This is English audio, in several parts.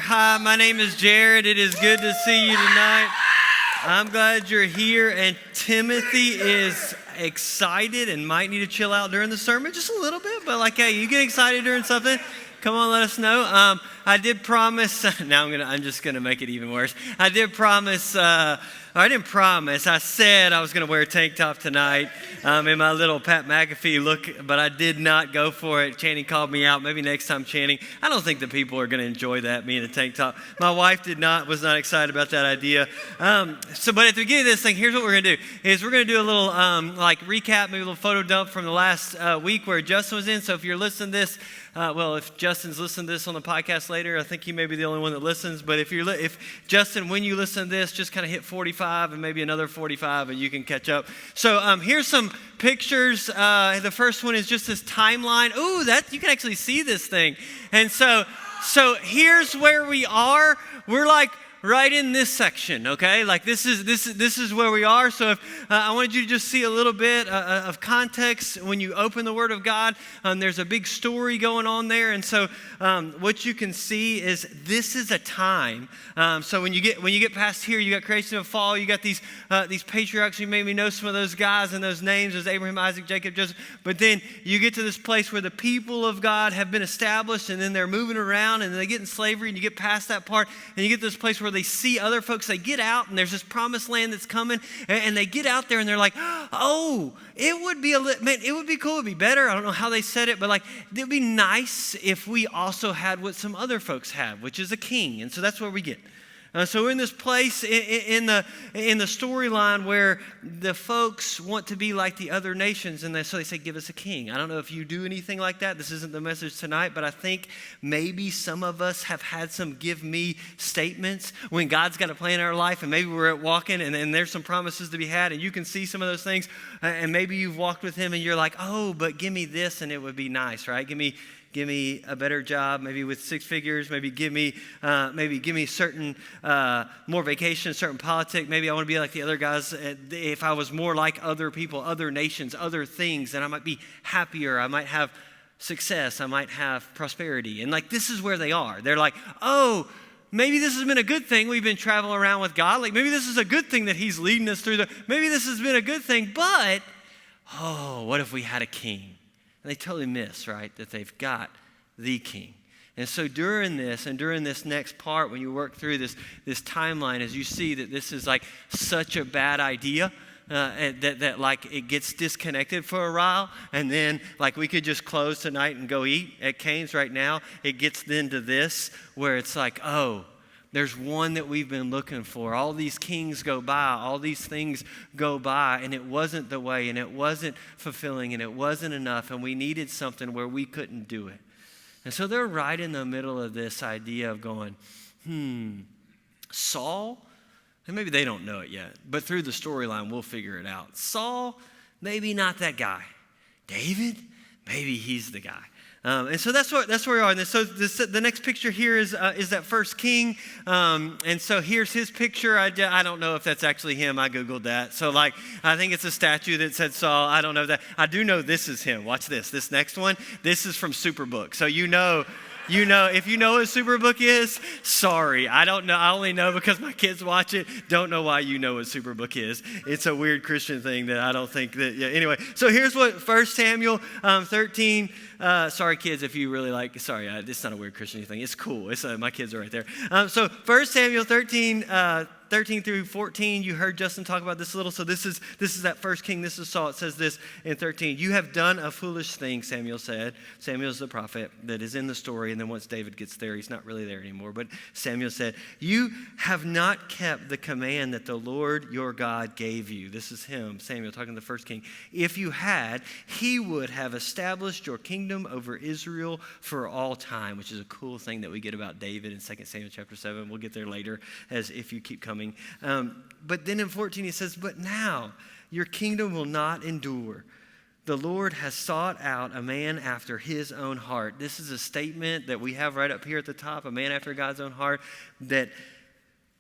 Hi, my name is Jared. It is good to see you tonight. I'm glad you're here, and Timothy is excited and might need to chill out during the sermon just a little bit, but hey, you get excited during something, come on, let us know. I did promise, I'm just gonna make it even worse. I said I was gonna wear a tank top tonight in my little Pat McAfee look, but I did not go for it. Channing called me out. Maybe next time, Channing. I don't think the people are gonna enjoy that, me in a tank top. My wife was not excited about that idea. But at the beginning of this thing, here's what we're gonna do, is we're gonna do a little recap, maybe a little photo dump from the last week where Justin was in. So if you're listening to this, if Justin's listening to this on the podcast later, I think he may be the only one that listens. But if Justin, when you listen to this, just kind of hit 45 and maybe another 45 and you can catch up. So here's some pictures. The first one is just this timeline. Ooh, you can actually see this thing. And so here's where we are. We're right in this section, okay? This is where we are. So if I wanted you to just see a little bit of context when you open the Word of God. There's a big story going on there, and so what you can see is this is a time. So when you get past here, you got creation and fall. You got these patriarchs. You maybe know some of those guys and those names as Abraham, Isaac, Jacob, Joseph. But then you get to this place where the people of God have been established, and then they're moving around, and they get in slavery, and you get past that part, and you get this place where they see other folks. They get out, and there's this promised land that's coming, and they get out there, and they're like, oh, it would be cool, it would be better. I don't know how they said it, but it would be nice if we also had what some other folks have, which is a king. And so that's where we get. So we're in this place in the storyline where the folks want to be like the other nations, and so they say, give us a king. I don't know if you do anything like that. This isn't the message tonight, but I think maybe some of us have had some give me statements when God's got a plan in our life, and maybe we're walking, and there's some promises to be had, and you can see some of those things, and maybe you've walked with him, and you're like, oh, but give me this, and it would be nice, right? Give me a better job, maybe with 6 figures. Maybe give me certain more vacation, certain politics. Maybe I want to be like the other guys. If I was more like other people, other nations, other things, then I might be happier. I might have success. I might have prosperity. And this is where they are. They're like, oh, maybe this has been a good thing. We've been traveling around with God. Maybe this is a good thing that he's leading us through. Maybe this has been a good thing. But what if we had a king? And they totally miss, right, that they've got the king. And so during this next part, when you work through this timeline, as you see that this is such a bad idea, that it gets disconnected for a while, and then we could just close tonight and go eat at Cane's right now. It gets then to this where it's there's one that we've been looking for. All these kings go by. All these things go by. And it wasn't the way. And it wasn't fulfilling. And it wasn't enough. And we needed something where we couldn't do it. And so they're right in the middle of this idea of going, Saul? And maybe they don't know it yet. But through the storyline, we'll figure it out. Saul? Maybe not that guy. David? Maybe he's the guy. And so that's where we are. And so the next picture here is that first king. And so here's his picture. I don't know if that's actually him. I Googled that. So I think it's a statue that said Saul. I don't know that. I do know this is him. Watch this. This next one. This is from Superbook. So if you know what Superbook is, sorry. I don't know. I only know because my kids watch it. Don't know why you know what Superbook is. It's a weird Christian thing that I don't think that, anyway. So here's what 1 Samuel 13, sorry kids if you really it's not a weird Christian thing. It's cool. My kids are right there. So 1 Samuel 13 through 14, you heard Justin talk about this a little. So this is that first king. This is Saul. It says this in 13. You have done a foolish thing, Samuel said. Samuel's the prophet that is in the story. And then once David gets there, he's not really there anymore. But Samuel said, you have not kept the command that the Lord your God gave you. This is him, Samuel, talking to the first king. If you had, he would have established your kingdom over Israel for all time, which is a cool thing that we get about David in 2 Samuel chapter 7. We'll get there later as if you keep coming. But then in 14 he says, but now your kingdom will not endure. The Lord has sought out a man after his own heart. This is a statement that we have right up here at the top, a man after God's own heart, that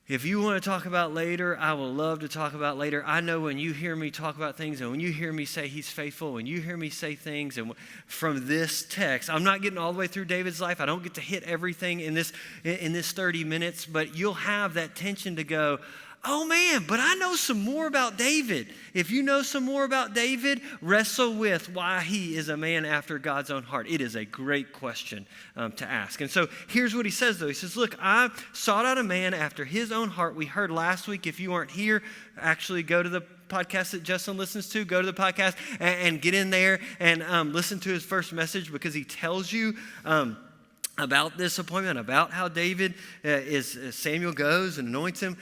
If you want to talk about later, I will love to talk about later. I know when you hear me talk about things and when you hear me say he's faithful, when you hear me say things and from this text, I'm not getting all the way through David's life. I don't get to hit everything in this 30 minutes, but you'll have that tension to go, oh man, but I know some more about David. If you know some more about David, wrestle with why he is a man after God's own heart. It is a great question to ask. And so here's what he says, though. He says, look, I sought out a man after his own heart. We heard last week, if you weren't here, actually go to the podcast that Justin listens to, go to the podcast and get in there and listen to his first message, because he tells you about this appointment, about how David Samuel goes and anoints him.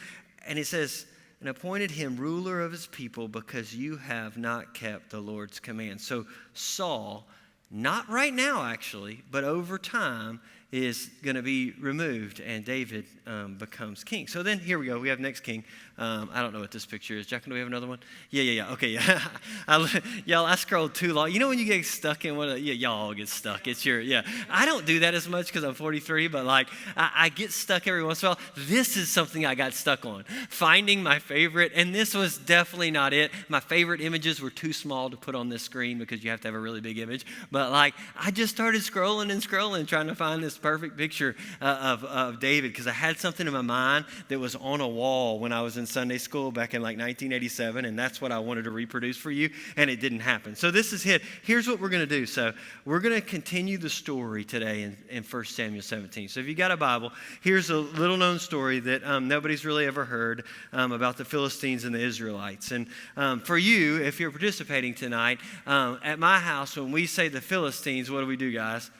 And it says, and appointed him ruler of his people because you have not kept the Lord's command. So Saul, not right now actually, but over time, is going to be removed, and David becomes king. So then here we go. We have next king. I don't know what this picture is. Jack, do we have another one? Yeah. Okay, yeah. Y'all, I scrolled too long. You know when you get stuck in one? Y'all all get stuck. I don't do that as much because I'm 43, but like I get stuck every once in a while. This is something I got stuck on. Finding my favorite, and this was definitely not it. My favorite images were too small to put on this screen because you have to have a really big image. But like I just started scrolling, trying to find this perfect picture of David, because I had something in my mind that was on a wall when I was in Sunday school back in like 1987, and that's what I wanted to reproduce for you, and it didn't happen. So this is it. Here's what we're going to do. So we're going to continue the story today in 1 Samuel 17. So if you got a Bible, here's a little known story that nobody's really ever heard about the Philistines and the Israelites. And for you, if you're participating tonight, at my house, when we say the Philistines, what do we do, guys?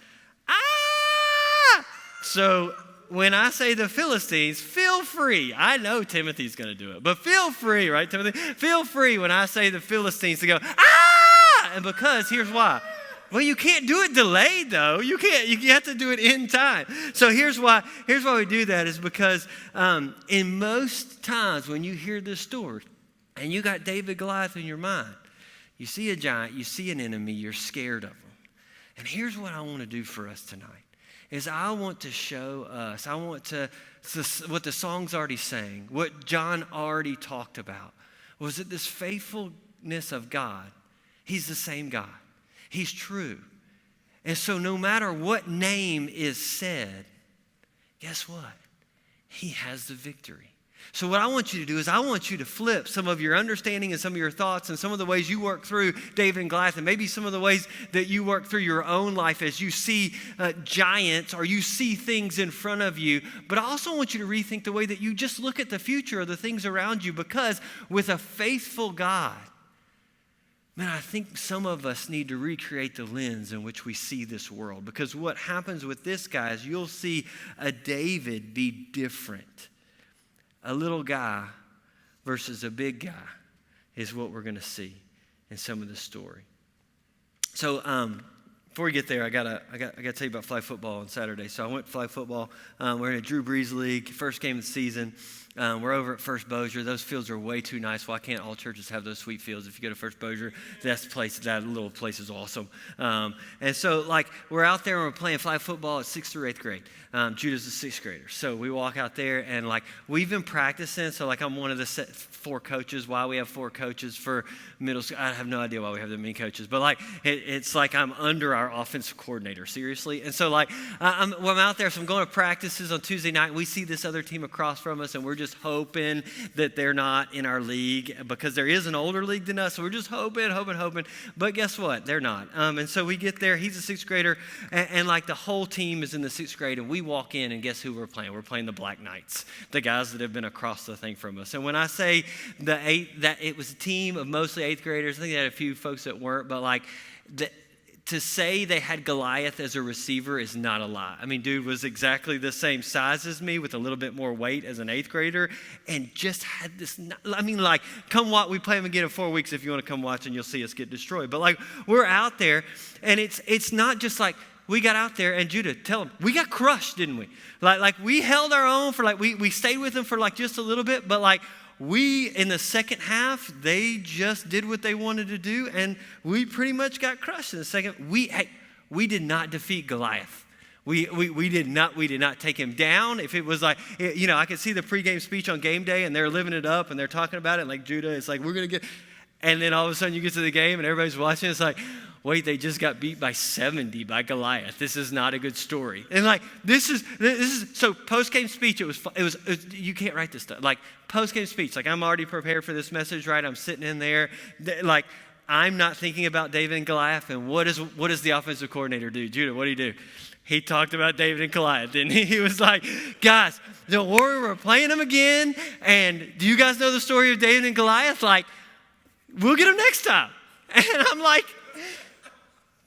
So when I say the Philistines, feel free. I know Timothy's going to do it, but feel free, right, Timothy? Feel free when I say the Philistines to go, ah! And because, here's why. Well, you can't do it delayed, though. You can't. You have to do it in time. So here's why we do that is because in most times when you hear this story and you got David and Goliath in your mind, you see a giant, you see an enemy, you're scared of them. And here's what I want to do for us tonight. Is I want to show us, what the song's already sang, what John already talked about, was that this faithfulness of God, he's the same God. He's true. And so no matter what name is said, guess what? He has the victory. So what I want you to do is I want you to flip some of your understanding and some of your thoughts and some of the ways you work through David and Goliath, and maybe some of the ways that you work through your own life as you see giants or you see things in front of you. But I also want you to rethink the way that you just look at the future or the things around you, because with a faithful God, man, I think some of us need to recreate the lens in which we see this world. Because what happens with this guy is you'll see a David be different. A little guy versus a big guy is what we're going to see in some of the story. So before we get there, I gotta tell you about flag football on Saturday. So I went to flag football. We're in a Drew Brees League, first game of the season. We're over at First Bossier. Those fields are way too nice. Why can't all churches have those sweet fields? If you go to First Bossier, that little place is awesome. And so, like, we're out there and we're playing flag football at 6th through 8th grade. Judah's a 6th grader. So we walk out there and, like, we've been practicing. So, like, I'm one of the 4 coaches. Why we have 4 coaches for middle school, I have no idea why we have that many coaches. But, like, it's like I'm under our offensive coordinator, seriously. And so, like, I'm out there. So I'm going to practices on Tuesday night. And we see this other team across from us, and we're just hoping that they're not in our league, because there is an older league than us. So we're just hoping. But guess what? They're not. And so we get there. He's a 6th grader, and like the whole team is in the 6th grade, and we walk in, and guess who we're playing? We're playing the Black Knights, the guys that have been across the thing from us. And when I say that it was a team of mostly 8th graders, I think they had a few folks that weren't, but like to say they had Goliath as a receiver is not a lie. I mean, dude was exactly the same size as me with a little bit more weight as an 8th grader, and just had this, I mean, like, come watch, we play them again in 4 weeks if you want to come watch, and you'll see us get destroyed. But like, we're out there, and it's not just like, we got out there, and Judah, tell them, we got crushed, didn't we? Like we held our own for like, we stayed with them for like just a little bit, but like, we, in the second half, they just did what they wanted to do, and we pretty much got crushed in the second. We did not defeat Goliath. We did not take him down. If it was like, I could see the pregame speech on game day and they're living it up and they're talking about it. And like Judah, it's like, we're going to get, and then all of a sudden you get to the game and everybody's watching. It's like, wait, they just got beat by 70 by Goliath. This is not a good story. And like, this is so post-game speech, it was you can't write this stuff. Like post-game speech, like I'm already prepared for this message, right? I'm sitting in there, like I'm not thinking about David and Goliath. And what does the offensive coordinator do? Judah, what do you do? He talked about David and Goliath, and he was like, guys, don't worry, we're playing them again. And do you guys know the story of David and Goliath? Like, we'll get them next time. And I'm like,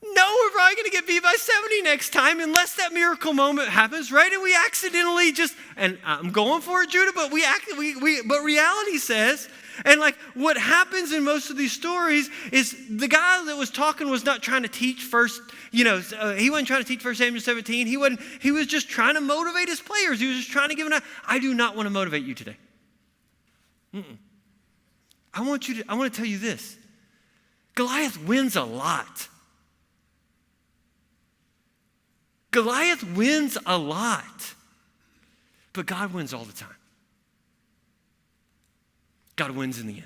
no, we're probably going to get beat by 70 next time unless that miracle moment happens, right? And we accidentally and I'm going for it, Judah, but but reality says, and like what happens in most of these stories is the guy that was talking was not trying to teach first, he wasn't trying to teach 1 Samuel 17. He was just trying to motivate his players. He was just trying to give I do not want to motivate you today. I want to tell you this. Goliath wins a lot. Goliath wins a lot. But God wins all the time. God wins in the end.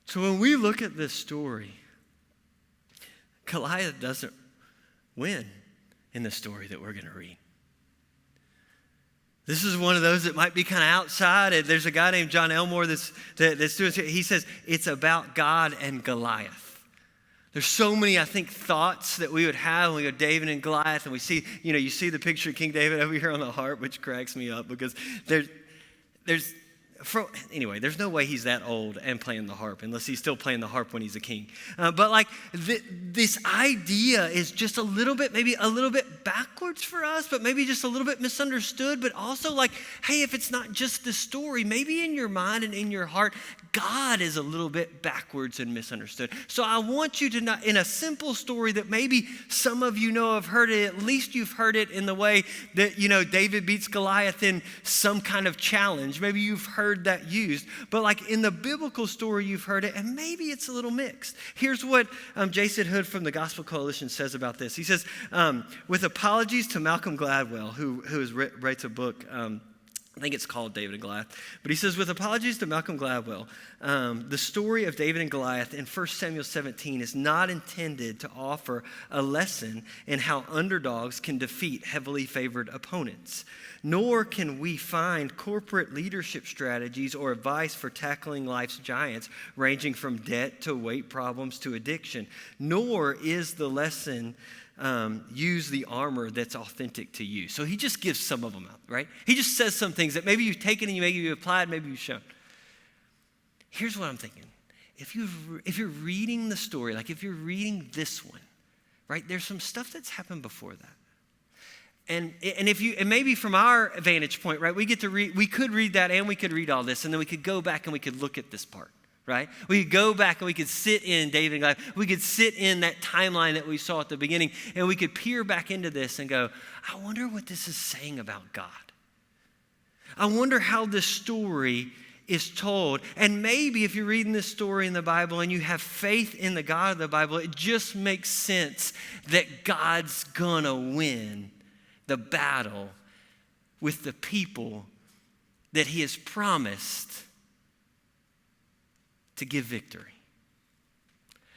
So when we look at this story, Goliath doesn't win in the story that we're going to read. This is one of those that might be kind of outside. There's a guy named John Elmore that's doing it. He says it's about God and Goliath. There's so many, I think, thoughts that we would have when we go David and Goliath, and we see, you see the picture of King David over here on the harp, which cracks me up because there's no way he's that old and playing the harp unless he's still playing the harp when he's a king. But like this idea is just maybe a little bit backwards for us, but maybe just a little bit misunderstood. But also like, hey, if it's not just the story, maybe in your mind and in your heart, God is a little bit backwards and misunderstood. So I want you to not, in a simple story that maybe some of you know have heard it, at least you've heard it in the way that, David beats Goliath in some kind of challenge. Maybe you've heard that used, but like in the biblical story, you've heard it, and maybe it's a little mixed. Here's what Jason Hood from the Gospel Coalition says about this. He says, with apologies to Malcolm Gladwell, who writes a book, I think it's called David and Goliath. But he says, with apologies to Malcolm Gladwell, the story of David and Goliath in 1 Samuel 17 is not intended to offer a lesson in how underdogs can defeat heavily favored opponents. Nor can we find corporate leadership strategies or advice for tackling life's giants, ranging from debt to weight problems to addiction. Nor is the lesson use the armor that's authentic to you. So he just gives some of them out, right? He just says some things that maybe you've taken and maybe you've applied, maybe you've shown. Here's what I'm thinking. If you're reading the story, like if you're reading this one, right, there's some stuff that's happened before that. And maybe from our vantage point, right, we could read that and we could read all this, and then we could go back and we could look at this part. Right? We could go back and we could sit in David and Goliath. We could sit in that timeline that we saw at the beginning, and we could peer back into this and go, I wonder what this is saying about God. I wonder how this story is told. And maybe if you're reading this story in the Bible and you have faith in the God of the Bible, it just makes sense that God's gonna win the battle with the people that he has promised to give victory.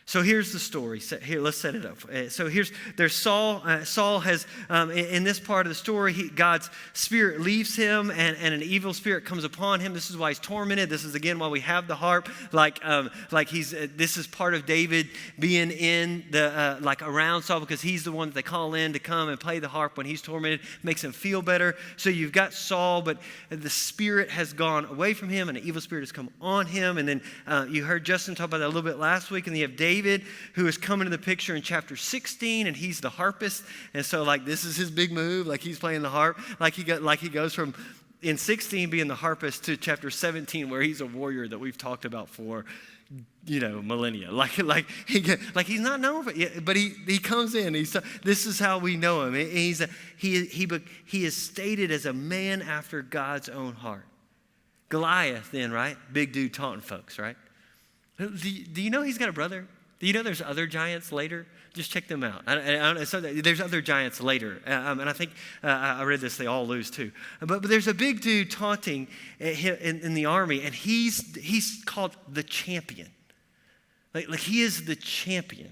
So here's the story. Here, let's set it up. So there's Saul. Saul has, in this part of the story, God's spirit leaves him, and an evil spirit comes upon him. This is why he's tormented. This is again why we have the harp. This is part of David being in the around Saul, because he's the one that they call in to come and play the harp when he's tormented. Makes him feel better. So you've got Saul, but the spirit has gone away from him, and an evil spirit has come on him. And then you heard Justin talk about that a little bit last week, and you have David, who is coming to the picture in chapter 16, and he's the harpist, and so this is his big move, he's playing the harp, he goes from in 16 being the harpist to chapter 17 where he's a warrior that we've talked about for millennia. He's not known for it, but he comes in. This is how we know him. He is stated as a man after God's own heart. Goliath, then, right? Big dude taunting folks, right? Do you know he's got a brother? Do you know there's other giants later? Just check them out. So there's other giants later. And I think I read this, they all lose too. But there's a big dude taunting in the army, and he's called the champion. Like he is the champion.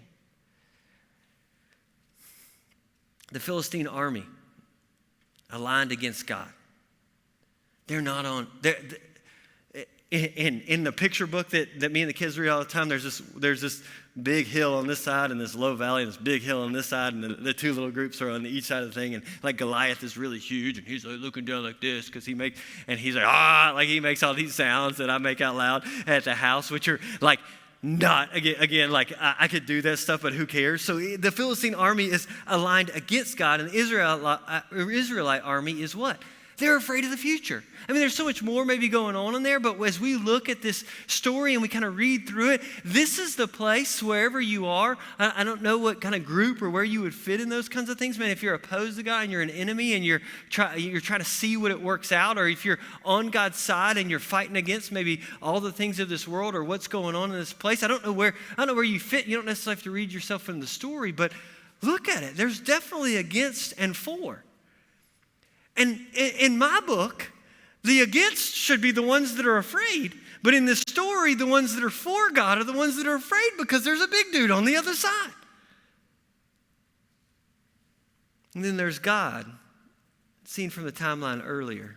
The Philistine army aligned against God. They're not on. In the picture book that me and the kids read all the time, there's this big hill on this side and this low valley and this big hill on this side, and the two little groups are on each side of the thing. And like Goliath is really huge, and he's like looking down like this because he's like like he makes all these sounds that I make out loud at the house, which are like not again like I could do that stuff, but who cares? So the Philistine army is aligned against God, and the Israelite army is what? They're afraid of the future. I mean, there's so much more maybe going on in there, but as we look at this story and we kind of read through it, this is the place wherever you are. I don't know what kind of group or where you would fit in those kinds of things, man. If you're opposed to God and you're an enemy and you're trying to see what it works out, or if you're on God's side and you're fighting against maybe all the things of this world or what's going on in this place, I don't know where you fit. You don't necessarily have to read yourself from the story, but look at it. There's definitely against and for. And in my book, the against should be the ones that are afraid. But in this story, the ones that are for God are the ones that are afraid because there's a big dude on the other side. And then there's God, seen from the timeline earlier,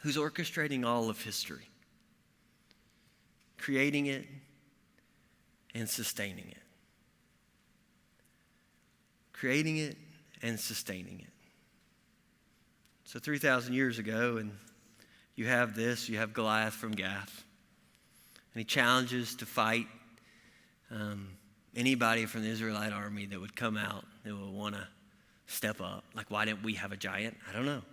who's orchestrating all of history, creating it and sustaining it. Creating it and sustaining it. So 3,000 years ago, and you have Goliath from Gath. And he challenges to fight anybody from the Israelite army that would come out that would want to step up. Like, why didn't we have a giant? I don't know.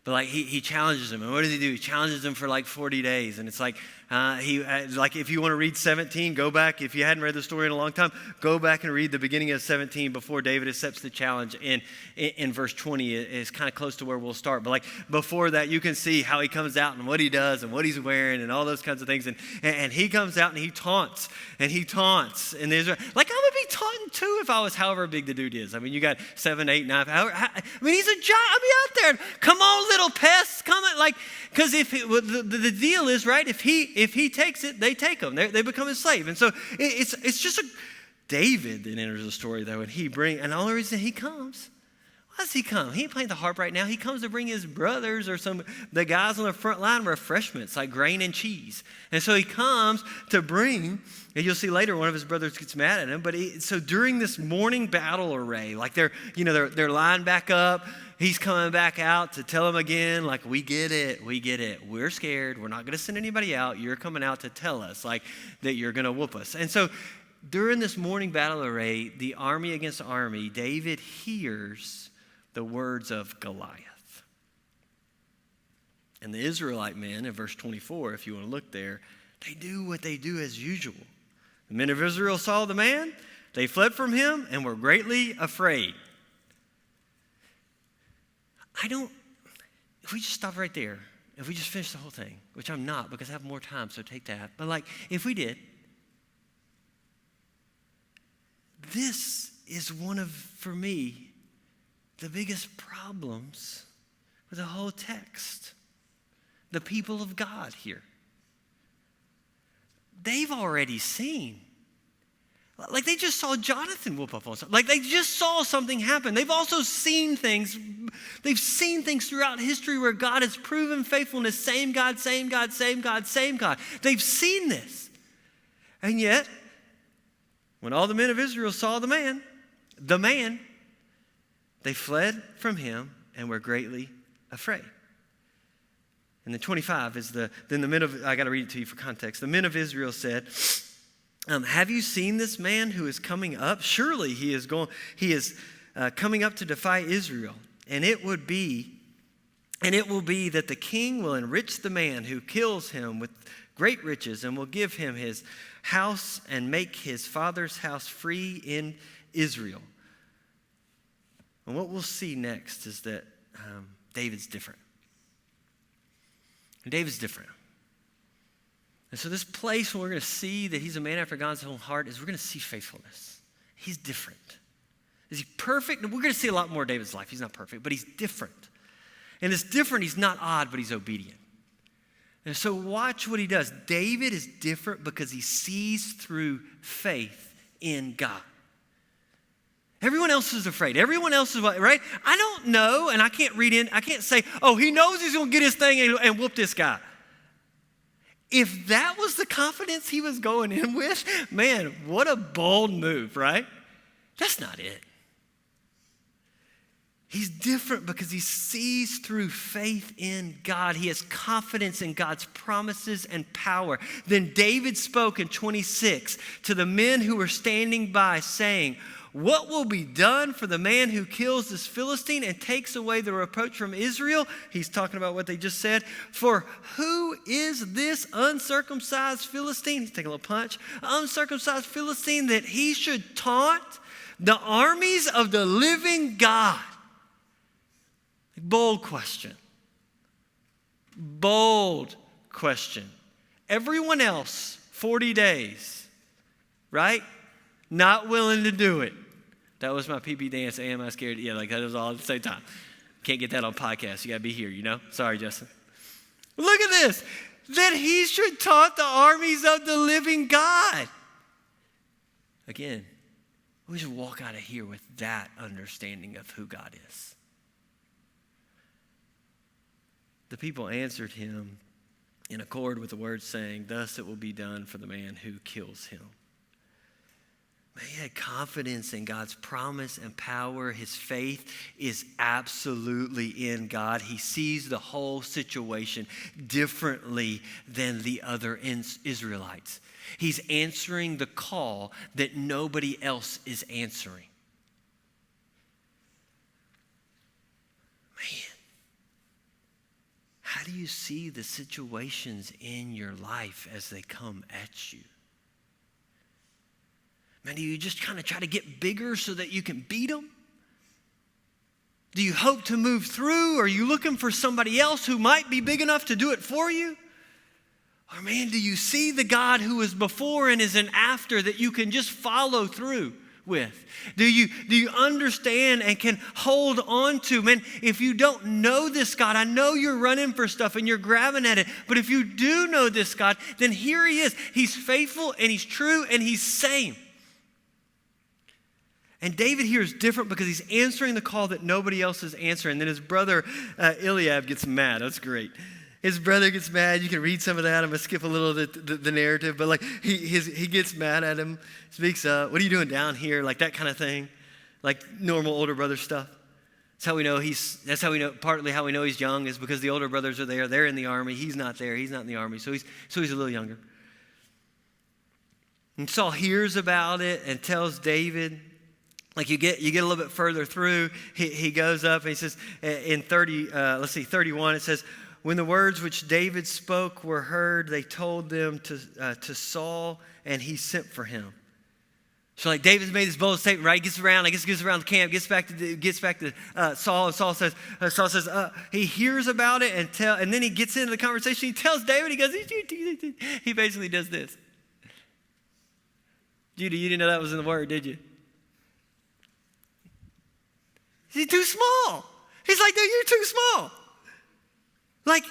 But like he challenges them. And what does he do? He challenges them for like 40 days. And it's like, if you want to read 17, go back. If you hadn't read the story in a long time, go back and read the beginning of 17 before David accepts the challenge in verse 20. It's kind of close to where we'll start. But like before that, you can see how he comes out and what he does and what he's wearing and all those kinds of things. And he comes out and he taunts. And Israel, like I would be taunting too if I was however big the dude is. I mean, you got 7, 8, 9. I mean, he's a giant. I'll be out there. Come on, little pests, come at like, because the deal is, right, if he takes it, they take him. They become his slave. And so it's just David that enters the story, though, and the only reason he comes, why does he come? He ain't playing the harp right now. He comes to bring his brothers or the guys on the front line refreshments like grain and cheese. And so he comes to bring, and you'll see later one of his brothers gets mad at him. But so during this morning battle array, like they're lined back up, he's coming back out to tell them again, like, we get it. We're scared. We're not going to send anybody out. You're coming out to tell us, like, that you're going to whoop us. And so during this morning battle array, the army against army, David hears the words of Goliath. And the Israelite men, in verse 24, if you want to look there, they do what they do as usual. The men of Israel saw the man, they fled from him, and were greatly afraid. If we just stop right there, if we just finish the whole thing, which I'm not because I have more time, so take that. But like, if we did, this is one of, for me, the biggest problems with the whole text. The people of God here. They've already seen. Like they just saw Jonathan whoop up on something. Like they just saw something happen. They've also seen things. They've seen things throughout history where God has proven faithfulness. Same God, same God, same God, same God. They've seen this. And yet, when all the men of Israel saw the man, they fled from him and were greatly afraid. And then 25 is then the men of, I got to read it to you for context. The men of Israel said, have you seen this man who is coming up? Surely he is coming up to defy Israel. And it will be that the king will enrich the man who kills him with great riches and will give him his house and make his father's house free in Israel. And what we'll see next is that David's different. And David's different. And so this place where we're going to see that he's a man after God's own heart is we're going to see faithfulness. He's different. Is he perfect? We're going to see a lot more of David's life. He's not perfect, but he's different. And it's different. He's not odd, but he's obedient. And so watch what he does. David is different because he sees through faith in God. Everyone else is afraid. Everyone else is, right? I don't know, and I can't read in. I can't say, oh, he knows he's going to get his thing and whoop this guy. If that was the confidence he was going in with, man, what a bold move, right? That's not it. He's different because he sees through faith in God. He has confidence in God's promises and power. Then David spoke in 26 to the men who were standing by, saying, what will be done for the man who kills this Philistine and takes away the reproach from Israel? He's talking about what they just said. For who is this uncircumcised Philistine? He's taking a little punch. Uncircumcised Philistine that he should taunt the armies of the living God. Bold question. Bold question. Everyone else, 40 days, right? Not willing to do it. That was my PP dance. Am I scared? Yeah, like that was all at the same time. Can't get that on podcast. You got to be here, you know? Sorry, Justin. Look at this. That he should taunt the armies of the living God. Again, we should walk out of here with that understanding of who God is. The people answered him in accord with the words, saying, thus it will be done for the man who kills him. Man, he had confidence in God's promise and power. His faith is absolutely in God. He sees the whole situation differently than the other Israelites. He's answering the call that nobody else is answering. Man. How do you see the situations in your life as they come at you? Man, do you just kind of try to get bigger so that you can beat them? Do you hope to move through? Are you looking for somebody else who might be big enough to do it for you? Or man, do you see the God who is before and is an after that you can just follow through with? Do you understand and can hold on to? Man, if you don't know this God, I know you're running for stuff and you're grabbing at it, but if you do know this God, then here he is. He's faithful and he's true and he's same. And David here is different because he's answering the call that nobody else is answering. And then his brother Eliab gets mad. That's great. His brother gets mad. You can read some of that. I'm going to skip a little of the narrative. But like he gets mad at him, speaks up. What are you doing down here? Like that kind of thing. Like normal older brother stuff. That's how we know partly how we know he's young is because the older brothers are there. They're in the army. He's not there. He's not in the army. So he's a little younger. And Saul hears about it and tells David. Like you get a little bit further through, he goes up and he says in 31, it says, when the words which David spoke were heard, they told them to Saul, and he sent for him. So like David's made this bold statement, right? He gets around the camp, gets back to Saul, and Saul says, he hears about it and then he gets into the conversation. He tells David, he goes, he basically does this. Judy, you didn't know that was in the word, did you? He's too small. He's like, dude, you're too small. Like,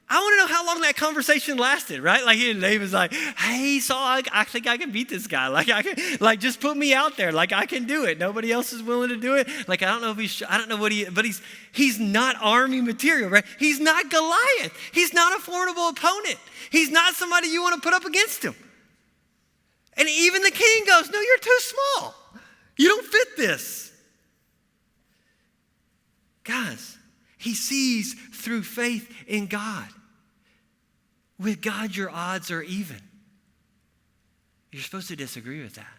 I want to know how long that conversation lasted, right? Like, David's like, hey, Saul, I think I can beat this guy. Like, just put me out there. Like, I can do it. Nobody else is willing to do it. Like, I don't know but he's not army material, right? He's not Goliath. He's not a formidable opponent. He's not somebody you want to put up against him. And even the king goes, no, you're too small. You don't fit this. Guys, he sees through faith in God. With God, your odds are even. You're supposed to disagree with that.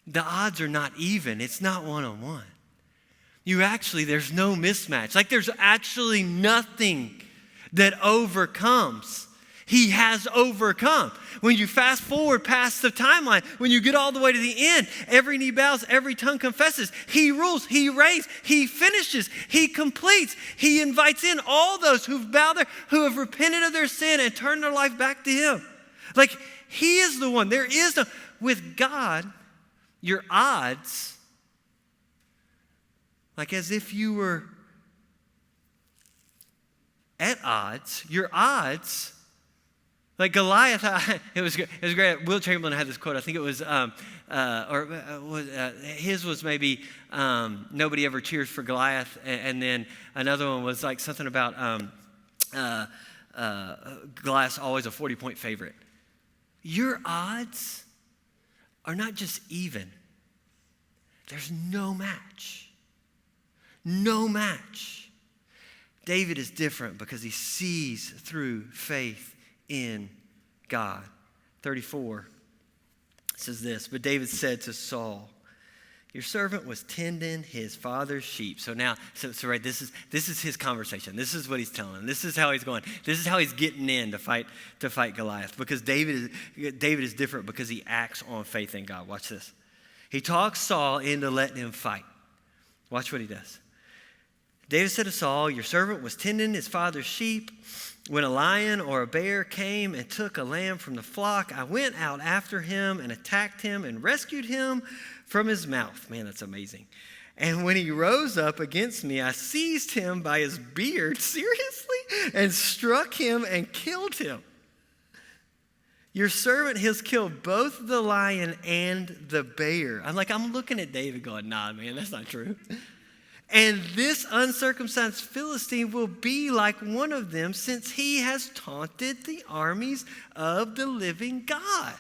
The odds are not even. It's not one-on-one. There's no mismatch. Like there's actually nothing that overcomes He has overcome. When you fast forward past the timeline, when you get all the way to the end, every knee bows, every tongue confesses. He rules, he reigns, he finishes, he completes. He invites in all those who've bowed their, who have repented of their sin and turned their life back to him. Like, he is the one. There is no, with God, your odds, like as if you were at odds, your odds, like Goliath, it was great. Will Chamberlain had this quote. I think it was, his was maybe nobody ever cheers for Goliath, and then another one was like something about Goliath's always a 40-point favorite. Your odds are not just even. There's no match. No match. David is different because he sees through faith in God. 34 says this, but David said to Saul, your servant was tending his father's sheep. So now, so right, this is his conversation. This is what he's telling. This is how he's going. This is how he's getting in to fight Goliath. Because David is different because he acts on faith in God. Watch this. He talks Saul into letting him fight. Watch what he does. David said to Saul, your servant was tending his father's sheep. When a lion or a bear came and took a lamb from the flock, I went out after him and attacked him and rescued him from his mouth. Man, that's amazing. And when he rose up against me, I seized him by his beard, seriously, and struck him and killed him. Your servant has killed both the lion and the bear. I'm looking at David going, nah, man, that's not true. And this uncircumcised Philistine will be like one of them, since he has taunted the armies of the living God.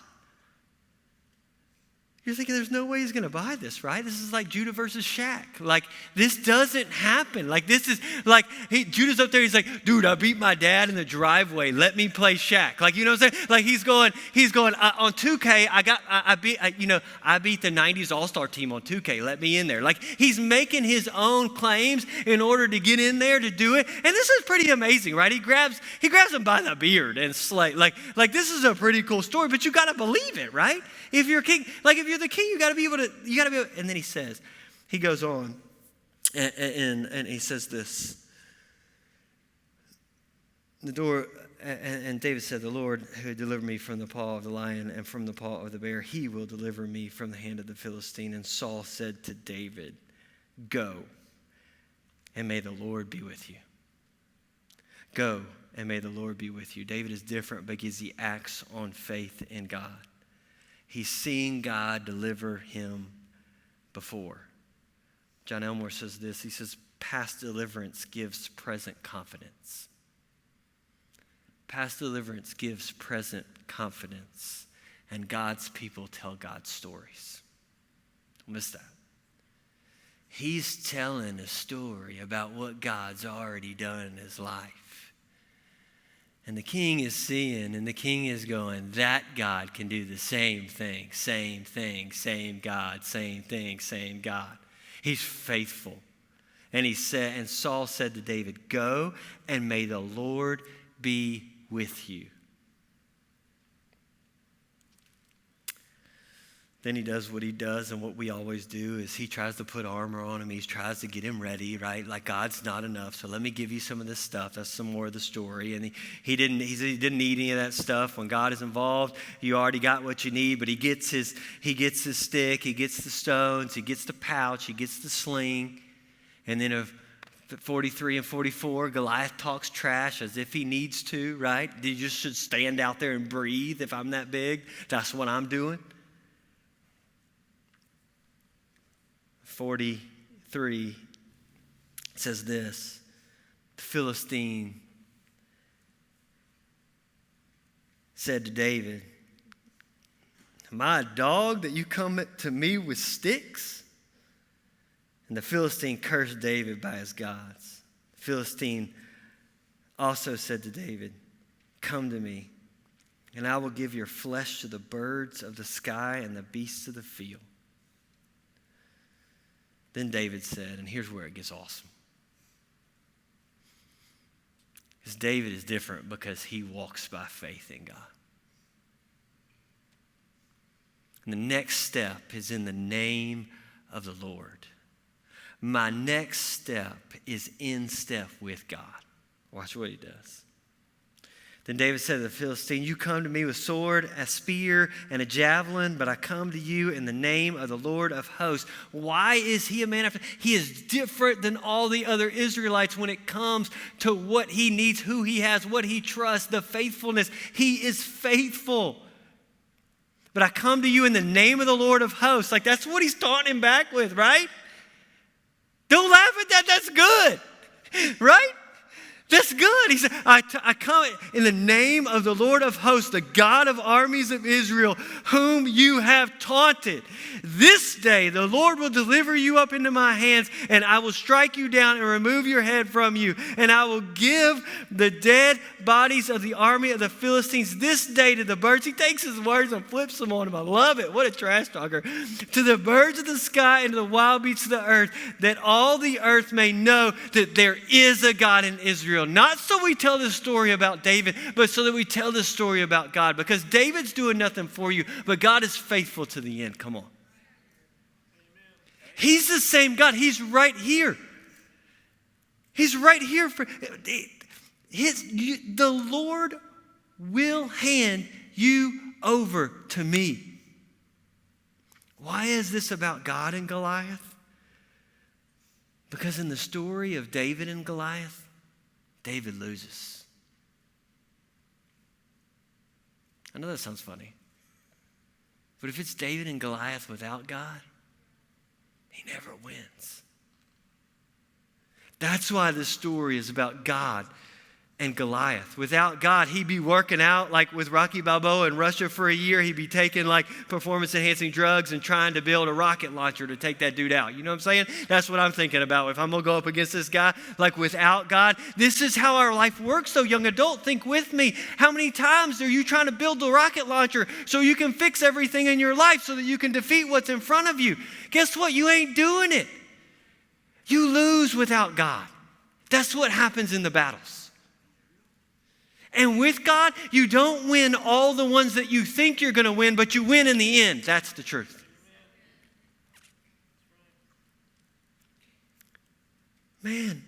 You're thinking there's no way he's going to buy this, right? This is like Judah versus Shaq. Like, this doesn't happen. Like, this is like, Judah's up there. He's like, dude, I beat my dad in the driveway. Let me play Shaq. Like, you know what I'm saying? Like, he's going on 2K. I beat the 90s All-Star team on 2K. Let me in there. Like, he's making his own claims in order to get in there to do it. And this is pretty amazing, right? He grabs him by the beard and slay. Like this is a pretty cool story, but you got to believe it, right? If you're king, like if you're the king, you got to be able to, and then he goes on and he says this. And David said, the Lord who delivered me from the paw of the lion and from the paw of the bear, he will deliver me from the hand of the Philistine. And Saul said to David, go, and may the Lord be with you. Go, and may the Lord be with you. David is different because he acts on faith in God. He's seen God deliver him before. John Elmore says this. He says, past deliverance gives present confidence. Past deliverance gives present confidence. And God's people tell God's stories. Don't miss that. He's telling a story about what God's already done in his life. And the king is seeing, and the king is going, that God can do the same thing, same God, same thing, same God. He's faithful. And Saul said to David, go, and may the Lord be with you. Then he does what he does, and what we always do is he tries to put armor on him. He tries to get him ready, right? Like, God's not enough, so let me give you some of this stuff. That's some more of the story. And he didn't need any of that stuff. When God is involved, you already got what you need. But he gets his stick, he gets the stones, he gets the pouch, he gets the sling. And then of 43 and 44, Goliath talks trash as if he needs to, right? You just should stand out there and breathe if I'm that big. That's what I'm doing. 43 says this, the Philistine said to David, am I a dog that you come to me with sticks? And the Philistine cursed David by his gods. The Philistine also said to David, come to me, and I will give your flesh to the birds of the sky and the beasts of the field. Then David said, and here's where it gets awesome. Because David is different because he walks by faith in God. And the next step is in the name of the Lord. My next step is in step with God. Watch what he does. Then David said to the Philistine, you come to me with sword, a spear, and a javelin, but I come to you in the name of the Lord of hosts. Why is he a man after? He is different than all the other Israelites when it comes to what he needs, who he has, what he trusts, the faithfulness. He is faithful. But I come to you in the name of the Lord of hosts. Like, that's what he's taunting him back with, right? Don't laugh at that. That's good, right? That's good. He said, I come in the name of the Lord of hosts, the God of armies of Israel, whom you have taunted. This day the Lord will deliver you up into my hands, and I will strike you down and remove your head from you. And I will give the dead bodies of the army of the Philistines this day to the birds. He takes his words and flips them on him. I love it. What a trash talker. To the birds of the sky and to the wild beasts of the earth, that all the earth may know that there is a God in Israel. Not so we tell this story about David, but so that we tell this story about God. Because David's doing nothing for you, but God is faithful to the end. Come on. He's the same God. He's right here. He's right here. The Lord will hand you over to me. Why is this about God and Goliath? Because in the story of David and Goliath, David loses. I know that sounds funny. But if it's David and Goliath without God, he never wins. That's why this story is about God and Goliath. Without God, he'd be working out like with Rocky Balboa in Russia for a year. He'd be taking like performance-enhancing drugs and trying to build a rocket launcher to take that dude out. You know what I'm saying? That's what I'm thinking about. If I'm going to go up against this guy, like without God, this is how our life works. So young adult, think with me. How many times are you trying to build the rocket launcher so you can fix everything in your life so that you can defeat what's in front of you? Guess what? You ain't doing it. You lose without God. That's what happens in the battles. And with God, you don't win all the ones that you think you're going to win, but you win in the end. That's the truth. Man,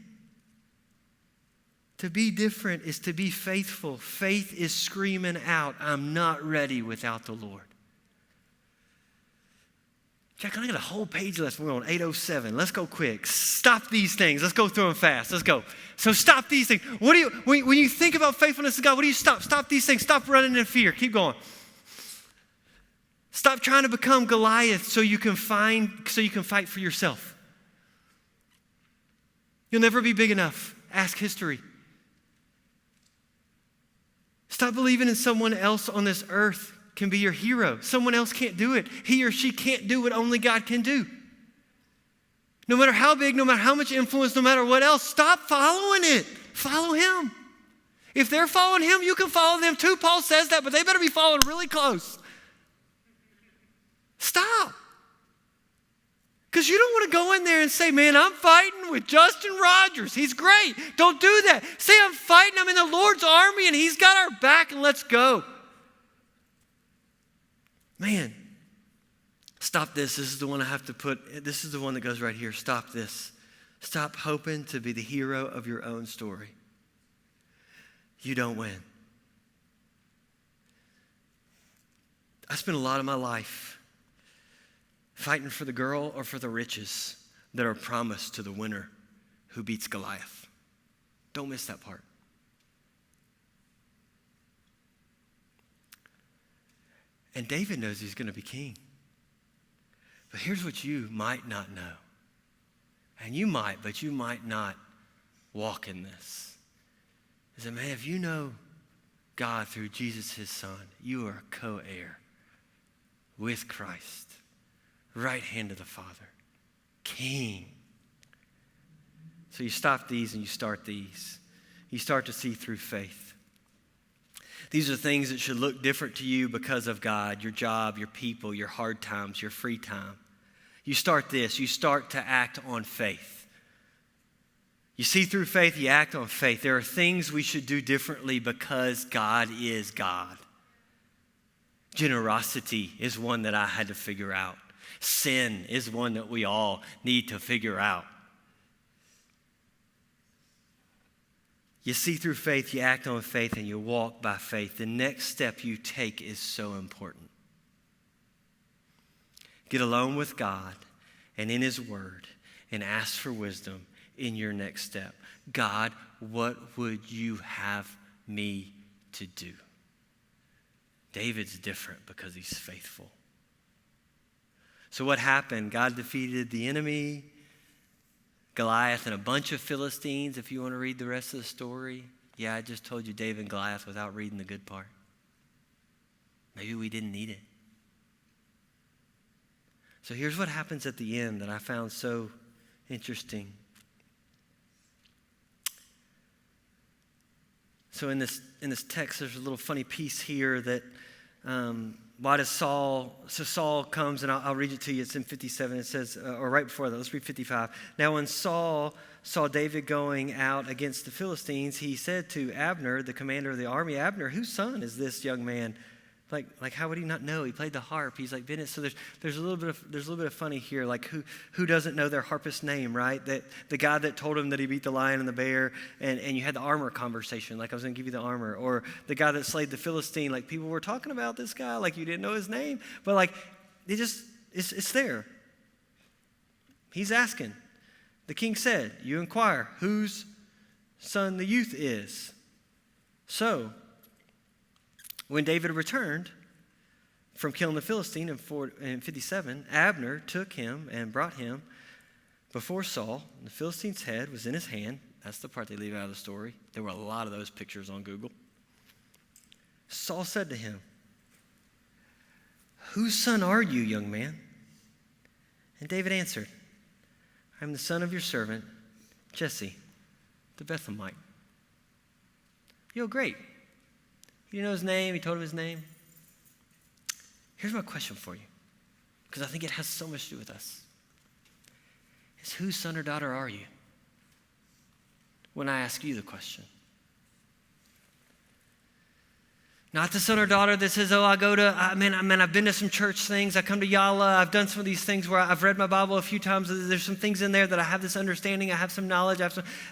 to be different is to be faithful. Faith is screaming out, I'm not ready without the Lord. Jack, I got a whole page left. We're on 8:07. Let's go quick. Stop these things. Let's go through them fast. Let's go. So stop these things. What do you, when you think about faithfulness to God, what do you stop? Stop these things. Stop running in fear. Keep going. Stop trying to become Goliath so you can fight for yourself. You'll never be big enough. Ask history. Stop believing in someone else on this earth can be your hero. Someone else can't do it. He or she can't do what only God can do. No matter how big, no matter how much influence, no matter what else, stop following it. Follow him. If they're following him, you can follow them too. Paul says that, but they better be following really close. Stop. Because you don't want to go in there and say, man, I'm fighting with Justin Rogers. He's great. Don't do that. Say, I'm fighting. I'm in the Lord's army and he's got our back and let's go. Man, stop this. This is the one I have to put. This is the one that goes right here. Stop this. Stop hoping to be the hero of your own story. You don't win. I spent a lot of my life fighting for the girl or for the riches that are promised to the winner who beats Goliath. Don't miss that part. And David knows he's going to be king. But here's what you might not know. And you might, but you might not walk in this. Is that, man, if you know God through Jesus, his son, you are a co-heir with Christ. Right hand of the Father. King. So you stop these and you start these. You start to see through faith. These are things that should look different to you because of God, your job, your people, your hard times, your free time. You start this. You start to act on faith. You see through faith, you act on faith. There are things we should do differently because God is God. Generosity is one that I had to figure out. Sin is one that we all need to figure out. You see through faith, you act on faith, and you walk by faith. The next step you take is so important. Get alone with God and in His Word and ask for wisdom in your next step. God, what would you have me to do? David's different because he's faithful. So what happened? God defeated the enemy, Goliath, and a bunch of Philistines. If you want to read the rest of the story, yeah, I just told you David and Goliath without reading the good part. Maybe we didn't need it. So here's what happens at the end that I found so interesting. So in this text, there's a little funny piece here that why does Saul comes, and I'll read it to you. It's in 57. It says, or right before that, let's read 55. Now when Saul saw David going out against the Philistines, he said to Abner, the commander of the army, Abner, whose son is this young man? Like how would he not know? He played the harp. He's like been it. So there's a little bit of funny here. Like who doesn't know their harpist's name, right? That the guy that told him that he beat the lion and the bear, and you had the armor conversation. Like I was going to give you the armor, or the guy that slayed the Philistine. Like people were talking about this guy. Like you didn't know his name, but like it's there. He's asking. The king said, "You inquire whose son the youth is." So when David returned from killing the Philistine in 57, Abner took him and brought him before Saul. The Philistine's head was in his hand. That's the part they leave out of the story. There were a lot of those pictures on Google. Saul said to him, "Whose son are you, young man?" And David answered, "I am the son of your servant, Jesse, the Bethlehemite." Great. You know his name? He told him his name. Here's my question for you, because I think it has so much to do with us. Is whose son or daughter are you? When I ask you the question. Not the son or daughter that says, I've been to some church things. I come to Yala. I've done some of these things where I've read my Bible a few times. There's some things in there that I have this understanding. I have some knowledge.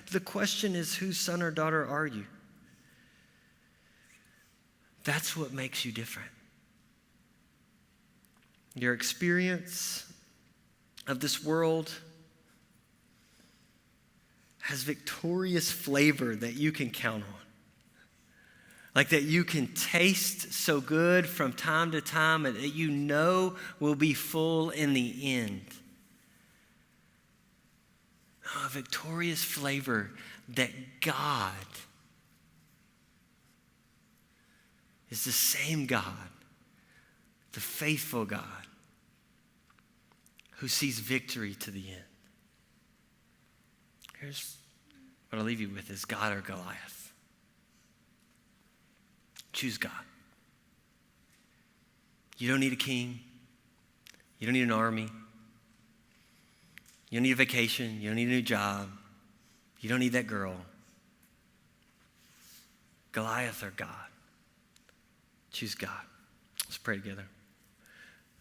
The question is, whose son or daughter are you? That's what makes you different. Your experience of this world has victorious flavor that you can count on. Like that you can taste so good from time to time and that you know will be full in the end. A victorious flavor that God is the same God, the faithful God, who sees victory to the end. Here's what I'll leave you with is God or Goliath. Choose God. You don't need a king. You don't need an army. You don't need a vacation. You don't need a new job. You don't need that girl. Goliath or God. Choose God. Let's pray together.